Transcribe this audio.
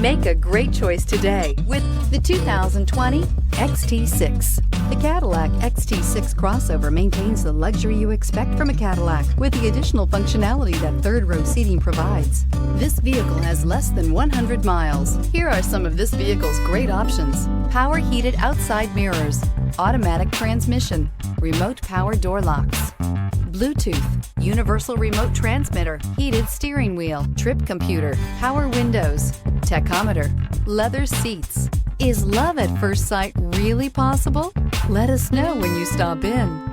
Make a great choice today with the 2020 XT6. The Cadillac XT6 crossover maintains the luxury you expect from a Cadillac with the additional functionality that third-row seating provides. This vehicle has less than 100 miles. Here are some of this vehicle's great options: power heated outside mirrors, automatic transmission, remote power door locks, Bluetooth, universal remote transmitter, heated steering wheel, trip computer, power windows, tachometer, leather seats. Is love at first sight really possible? Let us know when you stop in.